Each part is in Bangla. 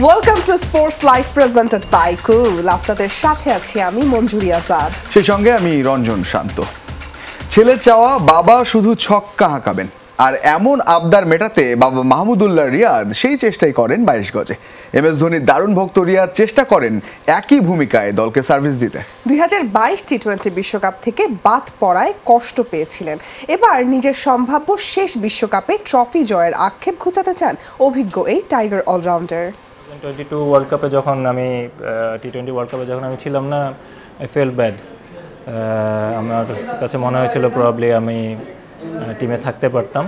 Welcome to sports live presented by cool. আপনাদের সাথে আছি আমি মঞ্জুরি আজাদ, সেই সঙ্গে আমি রঞ্জন শান্ত। ছেলে চাওয়া বাবা শুধু ছক্কা হাঁকাবেন, আর এমন আবদার মেটাতে বাবা মাহমুদুল্লাহ রিয়াদ সেই চেষ্টাই করেন 22 গজে। MS ধোনির দারুণ ভক্ত রিয়াদ চেষ্টা করেন একই ভূমিকায় দলকে সার্ভিস দিতে। 2022 টি-20 বিশ্বকাপ থেকে বাদ পড়ায় কষ্ট পেয়েছিলেন। এবার নিজের সম্ভাব্য শেষ বিশ্বকাপে ট্রফি জয়ের আক্ষেপ ঘুচাতে চান অভিজ্ঞ এই টাইগার অলরাউন্ডার। 22 ওয়ার্ল্ড কাপে যখন আমি টি-20 ওয়ার্ল্ড কাপে যখন আমি ছিলাম না, আই ফেল ব্যাড। আমার কাছে মনে হয়েছিল প্রবাবলি আমি টিমে থাকতে পারতাম।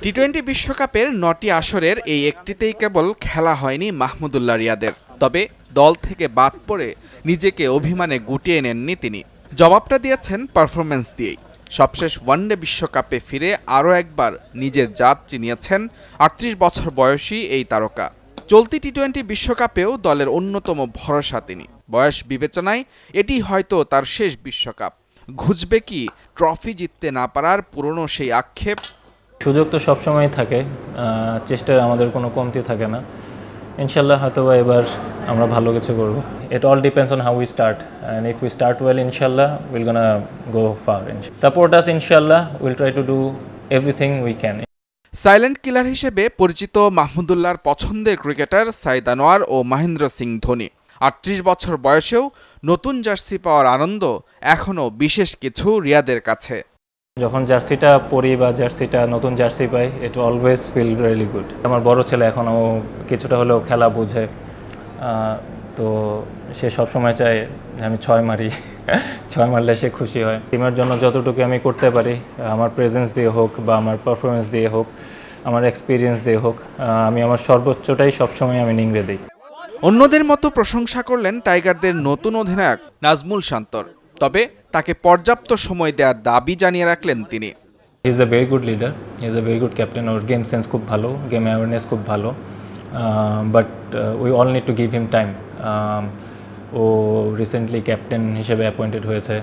টি-20 বিশ্বকাপের 9টি আসরের এই একটিতেই কেবল খেলা হয়নি মাহমুদুল্লাহ রিয়াদের। তবে দল থেকে বাদ পড়ে নিজেকে অভিমানে গুটিয়ে নেননি তিনি। জবাবটা দিয়েছেন পারফরম্যান্স দিয়েই। সবশেষ ওয়ানডে বিশ্বকাপে ফিরে আরও একবার নিজের জাত চিনিয়েছেন 38 বছর বয়সী এই তারকা। চলতি টি-20 বিশ্বকাপেও দলের অন্যতম ভরসা তিনি। বয়স বিবেচনায় এটি হয়তো তার শেষ বিশ্বকাপ। ঘুচবে কি ট্রফি জিততে না পারার পুরনো সেই আক্ষেপ? সুযোগ তো সবসময় থাকে, চেষ্টার আমাদের কোনো কমতি থাকে না। ইনশাল্লাহ হয়তো এবার আমরা ভালো কিছু করব। It all depends on how we start, and if we start well ইনশাল্লাহ will gonna go far. Support us ইনশাল্লাহ, will try to do everything we can. Silent killer হিসেবে পরিচিত মাহমুদুল্লাহর পছন্দের ক্রিকেটার সাইদ আনোয়ার ও মহেন্দ্র সিং ধোনি। 38 বছর বয়সেও নতুন জার্সি পাওয়ার আনন্দ এখনও বিশেষ কিছু রিয়াদের কাছে। যখন জার্সিটা পরি বা জার্সিটা নতুন জার্সি পাই, it always feel really good. আমার বড় ছেলে এখনও কিছুটা হলেও খেলা বুঝে, তো সে সবসময় চায় আমি 6 মারি। 6 মারলে সে খুশি হয়। টিমের জন্য যতটুকু আমি করতে পারি, আমার প্রেজেন্স দিয়ে হোক বা আমার পারফরমেন্স দিয়ে হোক, আমার এক্সপিরিয়েন্স দিয়ে হোক, আমি আমার সর্বোচ্চটাই সবসময় আমি নিংড়ে দিই। অন্যদের মতো প্রশংসা করলেন টাইগারদের নতুন অধিনায়ক নাজমুল শান্তর। তবে তাকে পর্যাপ্ত সময় দেওয়ার দাবি জানিয়ে রাখলেন তিনি। He is a very good leader, he is a very good captain. ওর গেম সেন্স খুব ভালো, গেম অ্যাওয়ারনেস খুব ভালো, but we all need to give him time. ও রিসেন্টলি ক্যাপ্টেন হিসেবে অ্যাপয়েন্টেড হয়েছে।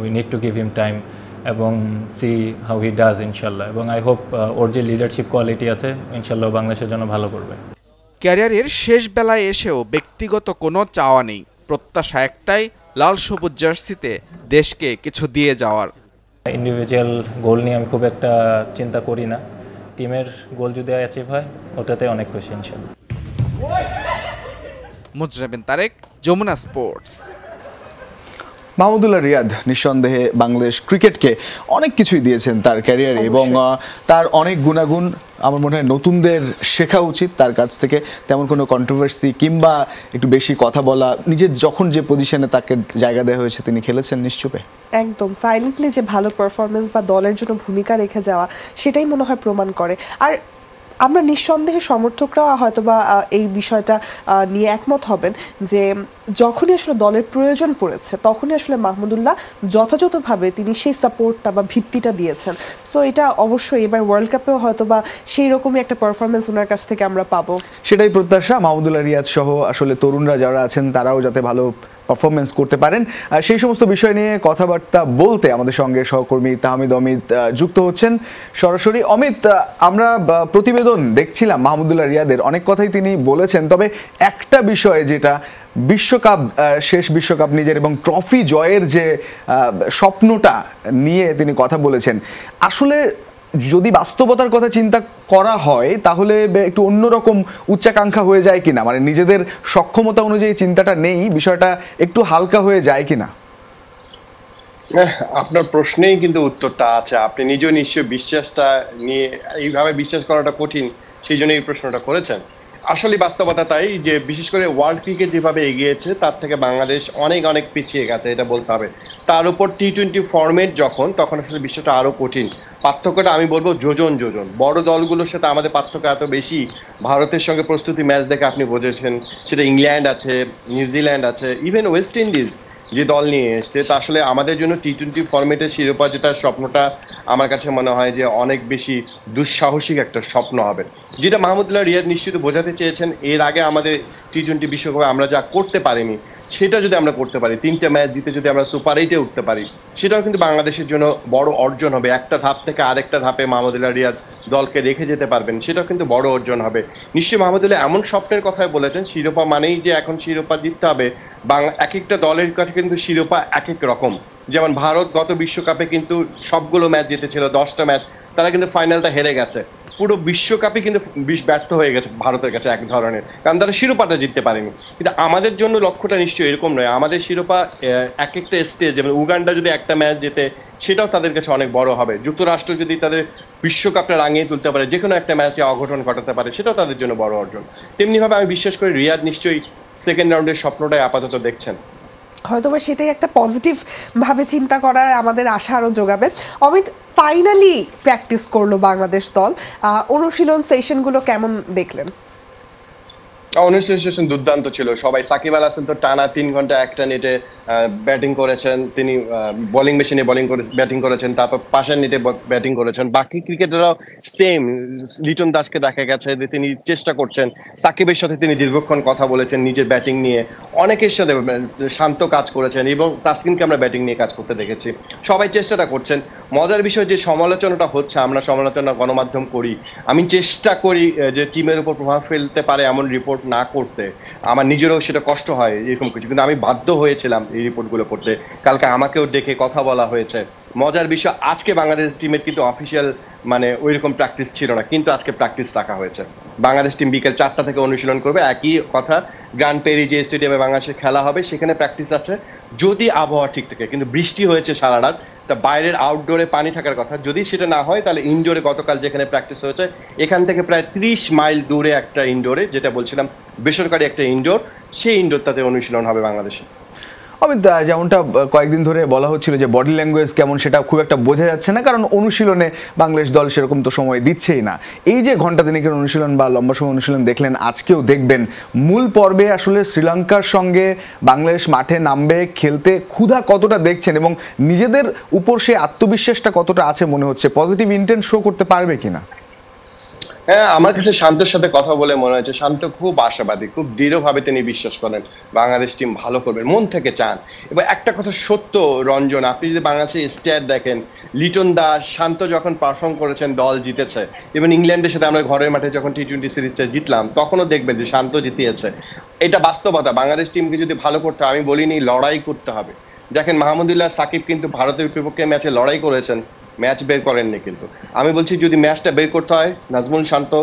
We need to give him time এবং সি হাউ হি ডাজ ইনশাল্লাহ। এবং আই হোপ ওর যে লিডারশিপ কোয়ালিটি আছে, ইনশাল্লাহ বাংলাদেশের জন্য ভালো করবে। ক্যারিয়ারের শেষ বেলায় এসেও ব্যক্তিগত কোনো চাওয়া নেই, প্রত্যাশা একটাই, লাল সবুজ জার্সিতে দেশকে কিছু দিয়ে যাওয়ার। ইন্ডিভিজুয়াল গোল নিয়ে আমি খুব একটা চিন্তা করি না। টিমের গোল যদি অ্যাচিভ হয়, ওটাতে অনেক খুশি ইনশাল্লাহ। মুজরাবিন তারেক, যমুনা স্পোর্টস। মাহমুদুল্লাহ রিয়াদ নিঃসন্দেহে বাংলাদেশ ক্রিকেটকে অনেক কিছুই দিয়েছেন তার ক্যারিয়ারে, এবং তার অনেক গুণাগুণ আমার মনে হয় নতুনদের শেখা উচিত তার কাছ থেকে। তেমন কোনো কন্ট্রোভার্সি কিংবা একটু বেশি কথা বলা, নিজের যখন যে পজিশনে তাকে জায়গা দেওয়া হয়ছে তিনি খেলেছেন নিশ্চুপে। একদম সাইলেন্টলি যে ভালো পারফরমেন্স বা দলের জন্য ভূমিকা রেখে যাওয়া, সেটাই মনে হয় প্রমাণ করে। আর আমরা নিঃসন্দেহে সমর্থকরা হয়তোবা এই বিষয়টা নিয়ে একমত হবেন যে যখনই আসলে দলের প্রয়োজন পড়েছে, তখনই আসলে মাহমুদুল্লাহ যথাযথভাবে তিনি সেই সাপোর্টটা বা ভিত্তিটা দিয়েছেন। সো এটা অবশ্যই এবার ওয়ার্ল্ড কাপেও হয়তোবা সেই রকমই একটা পারফরমেন্স ওনার কাছ থেকে আমরা পাবো, সেটাই প্রত্যাশা। মাহমুদুল্লাহ রিয়াদ সহ আসলে তরুণরা যারা আছেন তারাও যাতে ভালো পারফরমেন্স করতে পারেন, সেই সমস্ত বিষয় নিয়ে কথাবার্তা বলতে আমাদের সঙ্গে সহকর্মী তাহমিদ অমিত যুক্ত হচ্ছেন সরাসরি। অমিত, আমরা প্রতিবেদন দেখছিলাম মাহমুদুল্লাহ রিয়াদের, অনেক কথাই তিনি বলেছেন, তবে একটা বিষয় যেটা বিশ্বকাপ, শেষ বিশ্বকাপ নিজের এবং ট্রফি জয়ের যে স্বপ্নটা নিয়ে তিনি কথা বলেছেন, আসলে যদি বাস্তবতার কথা চিন্তা করা হয় তাহলে একটু অন্যরকম উচ্চাকাঙ্ক্ষা হয়ে যায় কিনা, মানে নিজেদের সক্ষমতা অনুযায়ী চিন্তাটা নেই, বিষয়টা একটু হালকা হয়ে যায় কিনা? আপনার প্রশ্নেই কিন্তু উত্তরটা আছে। আপনি নিজেও নিশ্চয়ই বিশ্বাসটা নিয়ে, এইভাবে বিশ্বাস করাটা কঠিন, সেই জন্য এই প্রশ্নটা করেছেন। আসলে বাস্তবতা তাই যে বিশেষ করে ওয়ার্ল্ড ক্রিকেট যেভাবে এগিয়েছে তার থেকে বাংলাদেশ অনেক অনেক পিছিয়ে গেছে, এটা বলতে হবে। তার উপর টি-20 ফরম্যাট তখন আসলে বিষয়টা আরও কঠিন। পার্থক্যটা আমি বলবো যোজন। বড় দলগুলোর সাথে আমাদের পার্থক্য এত বেশি। ভারতের সঙ্গে প্রস্তুতি ম্যাচ দেখে আপনি বুঝেছেন, সেটা ইংল্যান্ড আছে, নিউজিল্যান্ড আছে, ইভেন ওয়েস্ট ইন্ডিজ যে দল নিয়ে এসছে, তা আসলে আমাদের জন্য টি-20 ফরম্যাটের শিরোপা জেতার স্বপ্নটা আমার কাছে মনে হয় যে অনেক বেশি দুঃসাহসিক একটা স্বপ্ন হবে, যেটা মাহমুদুল্লাহ রিয়াদ নিশ্চিত বোঝাতে চেয়েছেন। এর আগে আমাদের টি-20 বিশ্বকাপে আমরা যা করতে পারিনি, সেটা যদি আমরা করতে পারি, 3টে ম্যাচ জিতে যদি আমরা সুপার 8-এ উঠতে পারি, সেটাও কিন্তু বাংলাদেশের জন্য বড় অর্জন হবে। একটা ধাপ থেকে আরেকটা ধাপে মাহমুদুল্লাহ রিয়াদ দলকে রেখে যেতে পারবেন, সেটাও কিন্তু বড় অর্জন হবে। নিশ্চয়ই মাহমুদুল্লাহ এমন স্বপ্নের কথাই বলেছেন, শিরোপা মানেই যে এখন শিরোপা জিততে হবে। এক একটা দলের কাছে কিন্তু শিরোপা এক এক রকম। যেমন ভারত গত বিশ্বকাপে কিন্তু সবগুলো ম্যাচ জিতেছিল, 10টা ম্যাচ, তারা কিন্তু ফাইনালটা হেরে গেছে। পুরো বিশ্বকাপই কিন্তু ব্যর্থ হয়ে গেছে ভারতের কাছে এক ধরনের, কারণ তারা শিরোপাটা জিততে পারেনি। কিন্তু আমাদের জন্য লক্ষ্যটা নিশ্চয়ই এরকম নয়। আমাদের শিরোপা এক একটা স্টেজ, যেমন উগান্ডা যদি একটা ম্যাচ জেতে, সেটাও তাদের কাছে অনেক বড় হবে। যুক্তরাষ্ট্র যদি তাদের বিশ্বকাপটা রাঙিয়ে তুলতে পারে, যে কোনো একটা ম্যাচে অঘটন ঘটাতে পারে, সেটাও তাদের জন্য বড় অর্জন। তেমনিভাবে আমি বিশ্বাস করি রিয়াদ নিশ্চয়ই সেকেন্ড রাউন্ডের স্বপ্নটাই আপাতত দেখছেন। হয়তোবা সেটাই একটা পজিটিভ ভাবে চিন্তা করার আমাদের আশা আরও যোগাবে। অমিত, ফাইনালি প্র্যাকটিস করলো বাংলাদেশ দল, অনুশীলন সেশনগুলো কেমন দেখলেন? অনুশীলন সেশন দুর্দান্ত ছিল। সবাই, সাকিব আল হাসান তো টানা 3 ঘন্টা একটা নেটে ব্যাটিং করেছেন, তিনি বোলিং মেশিনে ব্যাটিং করেছেন, তারপর পাশের নেটে ব্যাটিং করেছেন। বাকি ক্রিকেটাররাও সেম, লিটন দাসকে দেখা গেছে যে তিনি চেষ্টা করছেন, সাকিবের সাথে তিনি দীর্ঘক্ষণ কথা বলেছেন নিজের ব্যাটিং নিয়ে, অনেকের সাথে শান্ত কাজ করেছেন, এবং তাসকিনকে আমরা ব্যাটিং নিয়ে কাজ করতে দেখেছি। সবাই চেষ্টাটা করছেন। মজার বিষয় যে সমালোচনাটা হচ্ছে, আমরা সমালোচনা গণমাধ্যম করি, আমি চেষ্টা করি যে টিমের উপর প্রভাব ফেলতে পারে এমন রিপোর্ট না করতে। আমার নিজেরও সেটা কষ্ট হয় এরকম কিছু, কিন্তু আমি বাধ্য হয়েছিলাম এই রিপোর্টগুলো করতে। কালকে আমাকেও ডেকে কথা বলা হয়েছে। মজার বিষয়, আজকে বাংলাদেশ টিমের কিন্তু অফিসিয়াল মানে ওইরকম প্র্যাকটিস ছিল না, কিন্তু আজকে প্র্যাকটিস রাখা হয়েছে। বাংলাদেশ টিম বিকেল 4টা থেকে অনুশীলন করবে। একই কথা, গ্র্যান্ড পেরি যে স্টেডিয়ামে বাংলাদেশের খেলা হবে, সেখানে প্র্যাকটিস আছে যদি আবহাওয়া ঠিক থাকে। কিন্তু বৃষ্টি হয়েছে সারা রাত, তা বাইরের আউটডোরে পানি থাকার কথা। যদি সেটা না হয়, তাহলে ইনডোরে গতকাল যেখানে প্র্যাকটিস হয়েছে, এখান থেকে প্রায় 30 মাইল দূরে একটা ইনডোরে, যেটা বলছিলাম বেসরকারি একটা ইনডোর, সেই ইনডোরটাতে অনুশীলন হবে বাংলাদেশে। অমিত, যেমনটা কয়েকদিন ধরে বলা হচ্ছিল যে বডি ল্যাঙ্গুয়েজ কেমন সেটা খুব একটা বোঝা যাচ্ছে না, কারণ অনুশীলনে বাংলাদেশ দল সেরকম তো সময় দিচ্ছেই না। এই যে ঘন্টা দিনেকের অনুশীলন বা লম্বা সময় অনুশীলন দেখলেন, আজকেও দেখবেন, মূল পর্বে আসলে শ্রীলঙ্কার সঙ্গে বাংলাদেশ মাঠে নামবে খেলতে ক্ষুধা কতটা দেখছেন, এবং নিজেদের উপর সে আত্মবিশ্বাসটা কতটা আছে মনে হচ্ছে, পজিটিভ ইন্টেন্ট শো করতে পারবে কিনা? হ্যাঁ, আমার কাছে শান্তর সাথে কথা বলে মনে হয়েছে শান্ত খুব আশাবাদী, খুব দৃঢ়ভাবে তিনি বিশ্বাস করেন বাংলাদেশ টিম ভালো করবে, মন থেকে চান। এবার একটা কথা সত্য রঞ্জন, আপনি যদি বাংলাদেশের স্ট্যাট দেখেন, লিটন দাস, শান্ত যখন পারফর্ম করেছেন দল জিতেছে, এবং ইংল্যান্ডের সাথে আমরা ঘরের মাঠে যখন টি-20 সিরিজটা জিতলাম, তখনও দেখবেন যে শান্ত জিতিয়েছে। এটা বাস্তবতা। বাংলাদেশ টিমকে যদি ভালো করতে, আমি বলিনি লড়াই করতে হবে। দেখেন, মাহমুদুল্লাহ সাকিব কিন্তু ভারতের বিপক্ষে ম্যাচে লড়াই করেছেন, ম্যাচ বের করেননি। কিন্তু আমি বলছি যদি ম্যাচটা বের করতে হয়, নাজমুল শান্ত,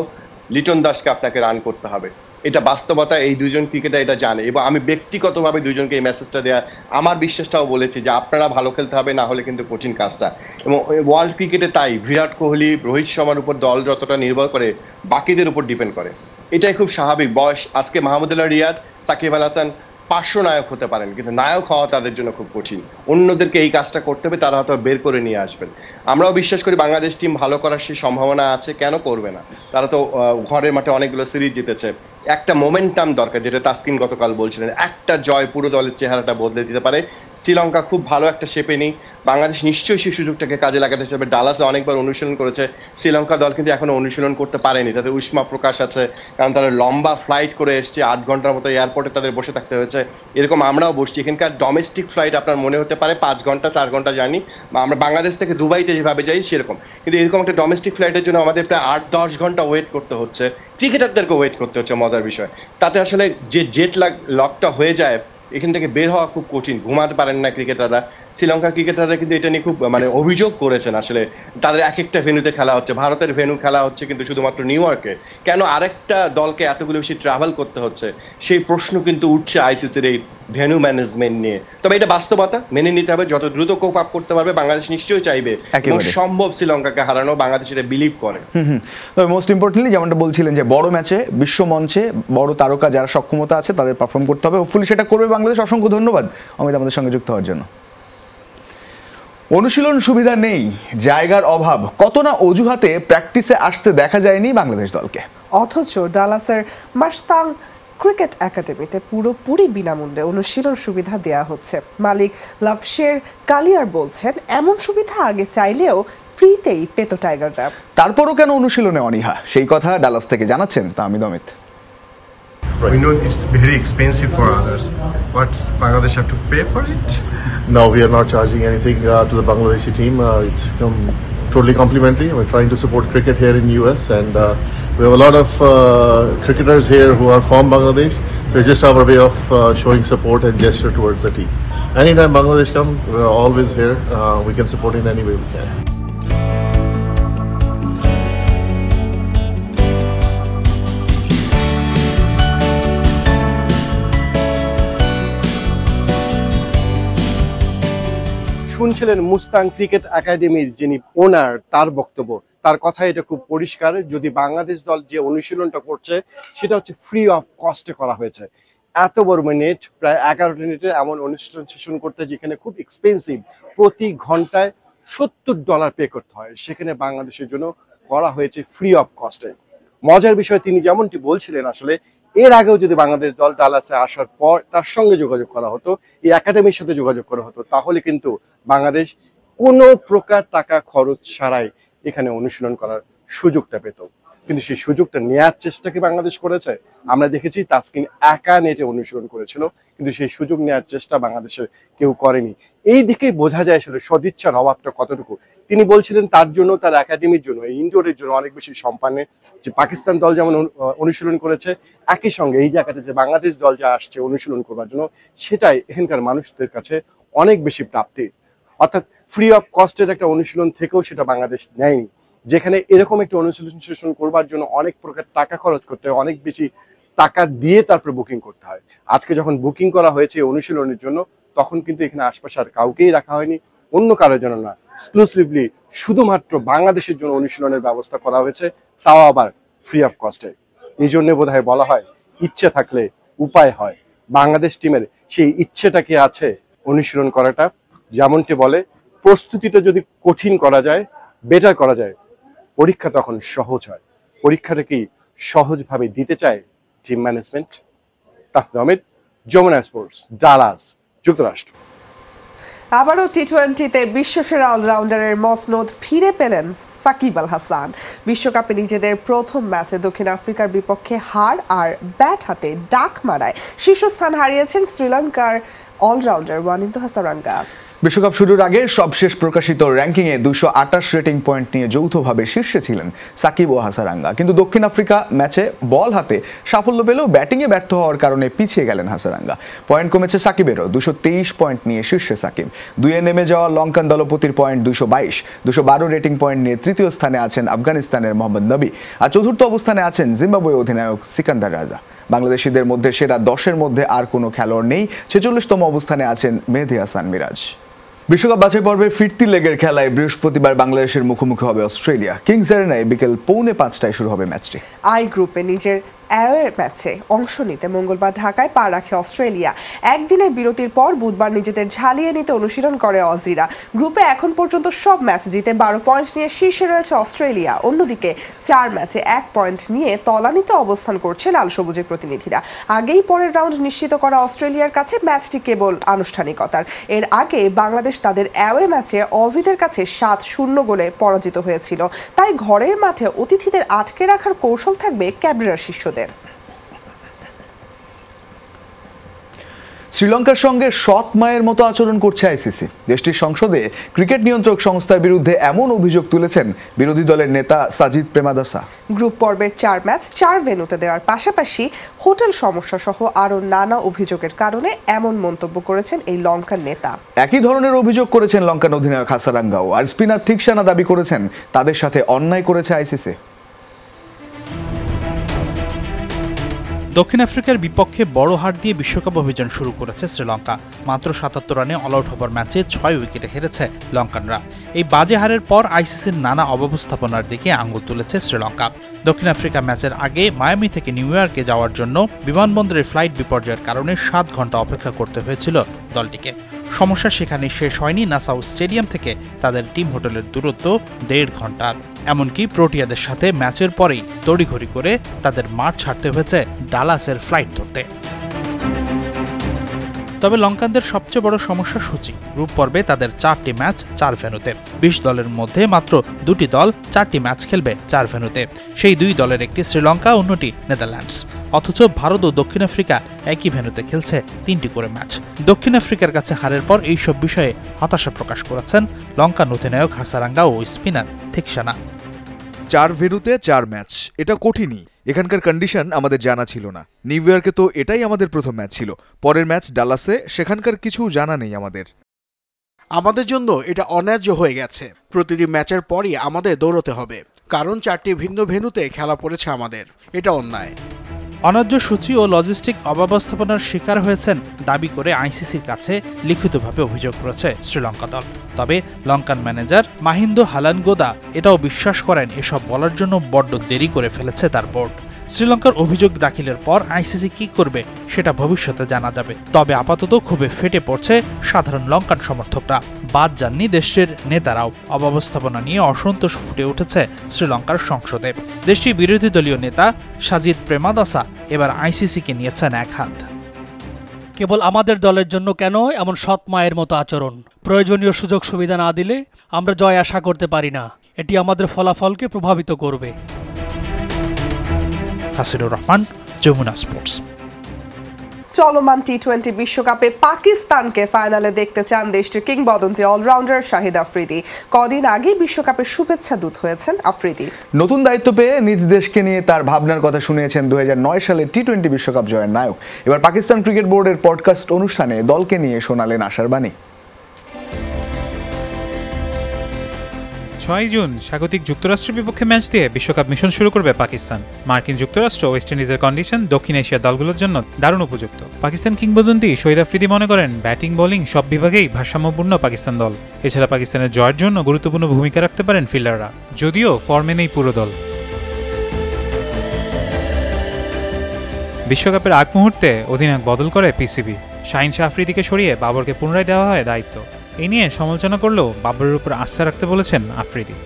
লিটন দাসকে আপনাকে রান করতে হবে। এটা বাস্তবতা, এই দুজন ক্রিকেটার এটা জানে, এবং আমি ব্যক্তিগতভাবে দুজনকে এই মেসেজটা দেওয়া, আমার বিশ্বাসটাও বলেছি যে আপনারা ভালো খেলতে হবে, না হলে কিন্তু কঠিন কাজটা। এবং ওয়ার্ল্ড ক্রিকেটে তাই বিরাট কোহলি, রোহিত শর্মার উপর দল যতটা নির্ভর করে, বাকিদের উপর ডিপেন্ড করে। এটাই খুব স্বাভাবিক। বয়স, আজকে মাহমুদুল্লাহ রিয়াদ, সাকিব আল হাসান পার্শ্ব নায়ক হতে পারেন, কিন্তু নায়ক হওয়া তাদের জন্য খুব কঠিন। অন্যদেরকে এই কাজটা করতে হবে, তারা হয়তো বের করে নিয়ে আসবেন। আমরাও বিশ্বাস করি বাংলাদেশ টিম ভালো করার সেই সম্ভাবনা আছে, কেন করবে না? তারা তো ঘরের মাঠে অনেকগুলো সিরিজ জিতেছে। একটা মোমেন্টাম দরকার, যেটা তাসকিন গতকাল বলছিলেন, একটা জয় পুরো দলের চেহারাটা বদলে দিতে পারে। শ্রীলঙ্কা খুব ভালো একটা শেপে নেই, বাংলাদেশ নিশ্চয়ই সেই সুযোগটাকে কাজে লাগাতে চাইবে। ডালাসে অনেকবার অনুশীলন করেছে, শ্রীলঙ্কা দল কিন্তু এখনো অনুশীলন করতে পারেনি। তাদের উষ্মা প্রকাশ আছে, কারণ তারা লম্বা ফ্লাইট করে এসছে, 8 ঘন্টার মতো এয়ারপোর্টে তাদের বসে থাকতে হয়েছে। এরকম আমরাও বসছি। এখানকার ডোমেস্টিক ফ্লাইট আপনার মনে হতে পারে 5 ঘন্টা 4 ঘন্টা জার্নি, বা আমরা বাংলাদেশ থেকে দুবাইতে যেভাবে যাই সেরকম, কিন্তু এরকম একটা ডোমেস্টিক ফ্লাইটের জন্য আমাদের প্রায় 8-10 ঘন্টা ওয়েট করতে হচ্ছে। ক্রিকেটারদেরকে ওয়েট করতে হচ্ছে। মজার বিষয়, তাতে আসলে যে জেট লকটা হয়ে যায়, এখান থেকে বের হওয়া খুব কঠিন, ঘুমাতে পারেন না ক্রিকেটাররা। শ্রীলঙ্কার ক্রিকেটাররা কিন্তু এটা নিয়ে খুব অভিযোগ করেছেন, আসলে তাদের এক একটা ভেন্যুতে খেলা হচ্ছে, ভারতের ভেন্যু খেলা হচ্ছে কিন্তু শুধুমাত্র নিউ ইয়র্কে, কেন আরেকটা দলকে এতগুলো বেশি ট্রাভেল করতে হচ্ছে? সেই প্রশ্ন কিন্তু উঠছে আইসিসির এই ভেন্যু ম্যানেজমেন্ট নিয়ে। তবে এটা বাস্তবতা, মেনে নিতে হবে। যত দ্রুত কোপ আপ করতে পারবে বাংলাদেশ নিশ্চয়ই চাইবে, এবং সম্ভব শ্রীলঙ্কাকে হারানো, বাংলাদেশ এটা বিলিভ করে। তবে মোস্ট ইম্পর্টেন্টলি যেমনটা বলছিলেন যে বড় ম্যাচে, বিশ্ব মঞ্চে বড় তারকা যারা সক্ষমতা আছে তাদের পারফর্ম করতে হবে, হোপফুলি সেটা করবে বাংলাদেশ। অসংখ্য ধন্যবাদ অমিত আমাদের সঙ্গে যুক্ত হওয়ার জন্য। অনুশীলন সুবিধা নেই, জায়গার অভাব, কত না অজুহাতে প্র্যাকটিসে আসতে দেখা যায়নি বাংলাদেশ দলকে, অথচ ডালাসের মাস্তাং ক্রিকেট একাডেমিতে পুরোপুরি বিনামূল্যে অনুশীলন সুবিধা দেয়া হচ্ছে। মালিক লাভশের কালিয়ার বলছেন, এমন সুবিধা আগে চাইলেও ফ্রিতেই পেত টাইগাররা। তারপরও কেন অনুশীলনে অনীহা, সেই কথা ডালাস থেকে জানাচ্ছেন Tahmid Amit. Right. We know it's very expensive for others. What's Bangladesh have to pay for it? No, we are not charging anything to the Bangladeshi team. It's totally complimentary. We're trying to support cricket here in US, and we have a lot of cricketers here who are from Bangladesh. So it's just our way of showing support and gesture towards the team. Anytime Bangladesh come, we're always here. We can support in any way we can. শুনছিলেন মুস্তাং ক্রিকেট একাডেমির যিনি ওনার, তার বক্তব্য। তার কথা এটা খুব পরিষ্কার, যদি বাংলাদেশ দল যে অনুশীলনটা করছে সেটা হচ্ছে ফ্রি অফ কস্টে করা হয়েছে। এত বড় নেট, প্রায় 11 মিনিটের এমন অনুশীলন সেশন করতে যেখানে খুব এক্সপেন্সিভ, প্রতি ঘন্টায় $70 পে করতে হয়, সেখানে বাংলাদেশের জন্য করা হয়েছে ফ্রি অফ কস্টে। মজার বিষয়, তিনি যেমনটি বলছিলেন, আসলে এর আগেও যদি বাংলাদেশ দল ডালাসে আসার পর তার সঙ্গে যোগাযোগ করা হতো, এই একাডেমির সাথে যোগাযোগ করা হতো, তাহলে কিন্তু বাংলাদেশ কোনো প্রকার টাকা খরচ ছাড়াই এখানে অনুশীলন করার সুযোগটা পেত। কিন্তু সেই সুযোগটা নেওয়ার চেষ্টা কি বাংলাদেশ করেছে? আমরা দেখেছি তাসকিন একা নেটে অনুশীলন করেছিল, কিন্তু সেই সুযোগ নেওয়ার চেষ্টা বাংলাদেশের কেউ করেনি। এই দিকেই বোঝা যায় আসলে সদিচ্ছার অভাবটা কতটুকু। তিনি বলছিলেন তার জন্য, তার একাডেমির জন্য, এই ইনডোরের জন্য অনেক বেশি সম্মানের, যে পাকিস্তান দল যেমন অনুশীলন করেছে, একই সঙ্গে এই জায়গাটা যে বাংলাদেশ দল যা আসছে অনুশীলন করবার জন্য, সেটাই এখানকার মানুষদের কাছে অনেক বেশি প্রাপ্তি। অর্থাৎ ফ্রি অফ কস্টের একটা অনুশীলন থেকেও সেটা বাংলাদেশ নেয়নি, যেখানে এরকম একটা অনুশীলন সেশন করবার জন্য অনেক প্রকার টাকা খরচ করতে হয়, অনেক বেশি টাকা দিয়ে তারপর বুকিং করতে হয়। আজকে যখন বুকিং করা হয়েছে অনুশীলনের জন্য, তখন কিন্তু এখানে আশপাশে আর কাউকেই রাখা হয়নি, অন্য কারোর জন্য না, এক্সক্লুসিভলি শুধুমাত্র বাংলাদেশের জন্য অনুশীলনের ব্যবস্থা করা হয়েছে, তাও আবার ফ্রি অফ কস্টে। এই জন্য বোধহয় বলা হয়, ইচ্ছে থাকলে উপায় হয়। বাংলাদেশ টিমের সেই ইচ্ছেটা কি আছে অনুশীলন করাটা? যেমনটি বলে, প্রস্তুতিটা যদি কঠিন করা যায়, বেটার করা যায়, পরীক্ষা তখন সহজ হয়। পরীক্ষাটা কি সহজভাবে দিতে চায় team management? Tahmid Ahmed, Jamuna sports, Dallas, যুক্তরাষ্ট্র। আবারও টি-20তে বিশ্বসেরা অলরাউন্ডারের মসনদ ফিরে পেলেন সাকিব আল হাসান। বিশ্বকাপে নিজেদের প্রথম ম্যাচে দক্ষিণ আফ্রিকার বিপক্ষে হার আর ব্যাট হাতে ডাক মারায় শীর্ষস্থান হারিয়েছেন শ্রীলঙ্কার অলরাউন্ডার ওয়ানিন্ত হাসারাঙ্গা। বিশ্বকাপ শুরুর আগে সবশেষ প্রকাশিত র্যাঙ্কিংয়ে 228 রেটিং পয়েন্ট নিয়ে যৌথভাবে শীর্ষে ছিলেন সাকিব ও হাসারাঙ্গা। কিন্তু দক্ষিণ আফ্রিকা ম্যাচে বল হাতে সাফল্য পেলেও ব্যাটিংয়ে ব্যর্থ হওয়ার কারণে পিছিয়ে গেলেন হাসারাঙ্গা। পয়েন্ট কমেছে সাকিবেরও, 223 পয়েন্ট নিয়ে শীর্ষে সাকিব। 2-এ নেমে যাওয়া লঙ্কান দলপতির পয়েন্ট 222। 212 রেটিং পয়েন্ট নিয়ে তৃতীয় স্থানে আছেন আফগানিস্তানের মোহাম্মদ নবী, আর চতুর্থ অবস্থানে আছেন জিম্বাবুয়ে অধিনায়ক সিকান্দার রাজা। বাংলাদেশিদের মধ্যে সেরা 10-এর মধ্যে আর কোনো খেলোয়াড় নেই। 46তম অবস্থানে আছেন মেহেদী হাসান মিরাজ। বিশ্বকাপ বাছাই পর্বের ফিরতি লেগের খেলায় বৃহস্পতিবার বাংলাদেশের মুখোমুখি হবে অস্ট্রেলিয়া। কিংস এরেনায় বিকেল 4:45টায় শুরু হবে ম্যাচটি। আই গ্রুপে নিজের অ্যাওয়ে ম্যাচে অংশ নিতে মঙ্গলবার ঢাকায় পা রাখে অস্ট্রেলিয়া। একদিনের বিরতির পর বুধবার নিজেদের ঝালিয়ে নিতে অনুশীলন করে অজিরা। গ্রুপে এখন পর্যন্ত সব ম্যাচ জিতে 12 পয়েন্ট নিয়ে শীর্ষে রয়েছে অস্ট্রেলিয়া। অন্যদিকে 4 ম্যাচে 1 পয়েন্ট নিয়ে তলানিতে অবস্থান করছে লাল সবুজের প্রতিনিধিরা। আগেই পরের রাউন্ড নিশ্চিত করা অস্ট্রেলিয়ার কাছে ম্যাচটি কেবল আনুষ্ঠানিকতার। এর আগে বাংলাদেশ তাদের অ্যাওয়ে ম্যাচে অজিদের কাছে 7-0 গোলে পরাজিত হয়েছিল। তাই ঘরের মাঠে অতিথিদের আটকে রাখার কৌশল থাকবে ক্যাবরেরার শিষ্যদের। শ্রীলঙ্কার সঙ্গে সৎ মায়ের মতো আচরণ করছে আইসিসি। দেশটির সংসদে ক্রিকেট নিয়ন্ত্রক সংস্থার বিরুদ্ধে এমন অভিযোগ তুলেছেন বিরোধী দলের নেতা সাজিদ প্রেমাদাসা। গ্রুপ পর্বের 4 ম্যাচ 4 ভেন্যুতে দেওয়ার পাশাপাশি হোটেল সমস্যা সহ আরও নানা অভিযোগের কারণে এমন মন্তব্য করেছেন এই লঙ্কান নেতা। একই ধরনের অভিযোগ করেছেন লঙ্কান অধিনায়ক হাসারাঙ্গাও, আর স্পিনার থিকসানা দাবি করেছেন তাদের সাথে অন্যায় করেছে আইসিসি। দক্ষিণ আফ্রিকার বিপক্ষে বড় হার দিয়ে বিশ্বকাপ অভিযান শুরু করেছে শ্রীলঙ্কা। মাত্র 77 রানে অল আউট হবার ম্যাচে 6 উইকেটে হেরেছে লঙ্কানরা। এই বাজে হারের পর আইসিসির নানা অব্যবস্থাপনার দিকে আঙুল তুলেছে শ্রীলঙ্কা। দক্ষিণ আফ্রিকা ম্যাচের আগে মায়ামি থেকে নিউ ইয়র্কে যাওয়ার জন্য বিমানবন্দরের ফ্লাইট বিপর্যয়ের কারণে 7 ঘন্টা অপেক্ষা করতে হয়েছিল দলটিকে। সমস্যা সেখানে শেষ হয়নি নাসাউ স্টেডিয়াম থেকে তাদের টিম হোটেলের দূরত্ব 1.5 ঘন্টার। এমনকি প্রোটিয়াদের সাথে ম্যাচের পরেই তড়িঘড়ি করে তাদের মাঠ ছাড়তে হয়েছে ডালাসের ফ্লাইট ধরতে। তবে লঙ্কানদের সবচেয়ে বড় সমস্যা সূচি। গ্রুপ পর্বে তাদের 4টি ম্যাচ 4 ভেন্যুতে। 20 দলের মধ্যে মাত্র 2টি দল 4টি ম্যাচ খেলবে 4 ভেন্যুতে। সেই 2 দলের একটি শ্রীলঙ্কা, অন্যটি নেদারল্যান্ডস। অথচ ভারত ও দক্ষিণ আফ্রিকা একই ভেন্যুতে খেলছে 3টি করে ম্যাচ। দক্ষিণ আফ্রিকার কাছে হারের পর এইসব বিষয়ে হতাশা প্রকাশ করেছেন লঙ্কান অধিনায়ক হাসারাঙ্গা ও স্পিনার থিকসানা। 4 ভেন্যুতে 4 ম্যাচ, এটা কঠিনই। এখানকার কন্ডিশন আমাদের জানা ছিল না। নিউ ইয়র্কে তো এটাই আমাদের প্রথম ম্যাচ ছিল। পরের ম্যাচ ডালাসে, সেখানকার কিছু জানা নেই আমাদের। আমাদের জন্য এটা অন্যায্য হয়ে গেছে। প্রতিটি ম্যাচের পরই আমাদের দৌড়তে হবে, কারণ 4টি ভিন্ন ভেন্যুতে খেলা পড়েছে আমাদের। এটা অন্যায়। অন্যায্য সূচি ও লজিস্টিক অব্যবস্থাপনার শিকার হয়েছেন দাবি করে আইসিসির কাছে লিখিতভাবে অভিযোগ করেছে শ্রীলঙ্কা দল। তবে লঙ্কান ম্যানেজার মাহিন্দো হালানগোদা এটাও বিশ্বাস করেন এসব বলার জন্য বড্ড দেরি করে ফেলেছে তার বোর্ড। শ্রীলঙ্কার অভিযোগ দাখিলের পর আইসিসি কি করবে সেটা ভবিষ্যতে জানা যাবে। তবে আপাতত ক্ষোভে ফেটে পড়ছে সাধারণ লঙ্কান সমর্থকরা। বাদ যাননি দেশের নেতারাও। অব্যবস্থাপনা নিয়ে অসন্তোষ ফুটে উঠেছে শ্রীলঙ্কার সংসদে। দেশটির বিরোধী দলীয় নেতা সাজিদ প্রেমাদাসা এবার আইসিসিকে নিয়েছেন এক হাত। কেবল আমাদের দলের জন্য কেন এমন সৎ মায়ের মতো আচরণ? প্রয়োজনীয় সুযোগ সুবিধা না দিলে আমরা জয় আশা করতে পারি না। এটি আমাদের ফলাফলকে প্রভাবিত করবে। হাসিনুর রহমান, যমুনা স্পোর্টস। চলমান টি-20 বিশ্বকাপে পাকিস্তানকে ফাইনালে দেখতে চান দেশটির কিংবদন্তি অলরাউন্ডার শাহিদ আফ্রিদি। কদিন আগে বিশ্বকাপের শুভেচ্ছা দূত হয়েছেন আফ্রিদি। নতুন দায়িত্ব পেয়ে নিজ দেশকে নিয়ে তার ভাবনার কথা শুনিয়েছেন 2009 সালের টি-20 বিশ্বকাপ জয়ের নায়ক। এবার পাকিস্তান ক্রিকেট বোর্ডের পডকাস্ট অনুষ্ঠানে দলকে নিয়ে শোনালেন আশার বাণী। 6 জুন স্বাগতিক যুক্তরাষ্ট্রের বিপক্ষে ম্যাচ দিয়ে বিশ্বকাপ মিশন শুরু করবে পাকিস্তান। মার্কিন যুক্তরাষ্ট্র, ওয়েস্ট ইন্ডিজের কন্ডিশন দক্ষিণ এশিয়ার দলগুলোর জন্য দারুণ উপযুক্ত। পাকিস্তান কিংবদন্তি শহীদ আফ্রিদি মনে করেন ব্যাটিং বোলিং সব বিভাগেই ভারসাম্যপূর্ণ পাকিস্তান দল। এছাড়া পাকিস্তানের জয়ের জন্য গুরুত্বপূর্ণ ভূমিকা রাখতে পারেন ফিল্ডাররা, যদিও ফর্মে নেই পুরো দল। বিশ্বকাপের আগ মুহূর্তে অধিনায়ক বদল করে পিসিবি। শাহিন শাহ আফ্রিদিকে সরিয়ে বাবরকে পুনরায় দেওয়া হয় দায়িত্ব। এই নিয়ে সমালোচনা করলেও বাবরের উপর আস্থা রাখতে বলেছেন আফ্রিদি।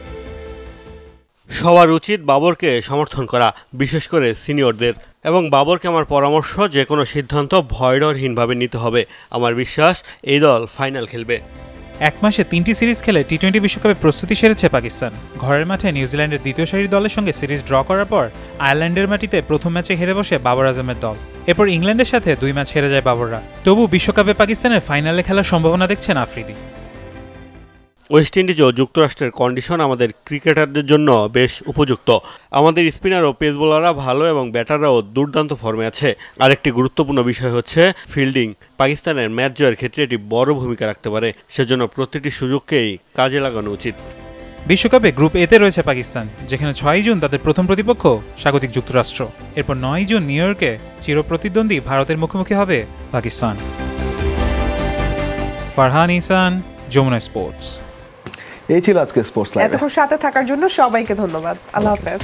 সবার উচিত বাবরকে সমর্থন করা, বিশেষ করে সিনিয়রদের। এবং বাবরকে আমার পরামর্শ, যে কোনো সিদ্ধান্ত ভয়ডরহীনভাবে নিতে হবে। আমার বিশ্বাস এই দল ফাইনাল খেলবে। 1 মাসে 3টি সিরিজ খেলে টি-20 বিশ্বকাপে প্রস্তুতি সেরেছে পাকিস্তান। ঘরের মাঠে নিউজিল্যান্ডের দ্বিতীয় সারির দলের সঙ্গে সিরিজ ড্র করার পর আয়ারল্যান্ডের মাটিতে প্রথম ম্যাচে হেরে বসে বাবর আজমের দল। এরপর ইংল্যান্ডের সাথে 2 ম্যাচ হেরে যায় বাবররা। তবু বিশ্বকাপে পাকিস্তানের ফাইনালে খেলার সম্ভাবনা দেখছেন আফ্রিদি। ওয়েস্ট ইন্ডিজ ও যুক্তরাষ্ট্রের কন্ডিশন আমাদের ক্রিকেটারদের জন্য বেশ উপযুক্ত। আমাদের স্পিনার ও পেস বোলাররা ভালো এবং ব্যাটাররাও দুর্দান্ত ফর্মে আছে। আরেকটি গুরুত্বপূর্ণ বিষয় হচ্ছে ফিল্ডিং। পাকিস্তানের ম্যাচ জয়ের ক্ষেত্রে এটি বড় ভূমিকা রাখতে পারে, সেজন্য প্রতিটি সুযোগকেই কাজে লাগানো উচিত। বিশ্বকাপে গ্রুপ এতে রয়েছে পাকিস্তান, যেখানে 6 জুন তাদের প্রথম প্রতিপক্ষ স্বাগতিক যুক্তরাষ্ট্র। এরপর 9 জুন নিউ ইয়র্কে চিরপ্রতিদ্বন্দ্বী ভারতের মুখোমুখি হবে পাকিস্তান। ফারহান ইসান, যমুনা স্পোর্টস। এই ছিল আজকে স্পোর্টস লাইভ। এতক্ষণ সাথে থাকার জন্য সবাইকে ধন্যবাদ। আল্লাহ হাফেজ।